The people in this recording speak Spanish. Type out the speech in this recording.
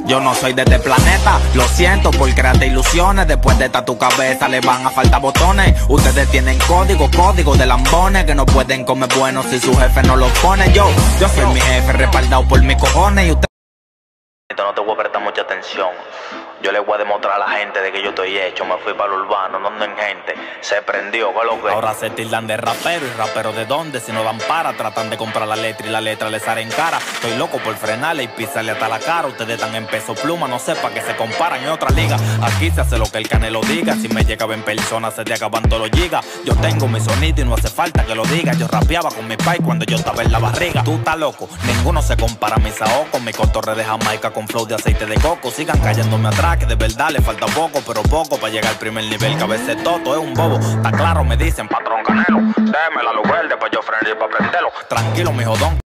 Yo no soy de este planeta, lo siento por crearte ilusiones. Después de esta tu cabeza le van a faltar botones. Ustedes tienen código de lambones, que no pueden comer bueno si su jefe no los pone. Yo soy mi jefe respaldado por mis cojones y usted... No te voy a prestar mucha atención. Yo le voy a demostrar a la gente de que yo estoy hecho. Me fui para el urbano, no ando en gente. Se prendió, ¿qué lo que? Ahora se tildan de rapero. ¿Y rapero de dónde? Si no dan para, tratan de comprar la letra y la letra les sale en cara. Estoy loco por frenarle y pisarle hasta la cara. Ustedes están en peso pluma, no sé para qué se comparan en otra liga. Aquí se hace lo que el Canelo diga. Si me llegaba en persona se te acaban todos los gigas. Yo tengo mi sonido y no hace falta que lo diga. Yo rapeaba con mi pai cuando yo estaba en la barriga. Tú estás loco, ninguno se compara a mis ahocos. Mi cotorre de Jamaica con flow de aceite de coco. Sigan cayéndome atrás que de verdad le falta poco, pero poco para llegar al primer nivel. Que a veces todo es un bobo. Está claro, me dicen patrón Canelo. Déme la luz verde pa' yo frenar y pa' prenderlo. Tranquilo, mi jodón.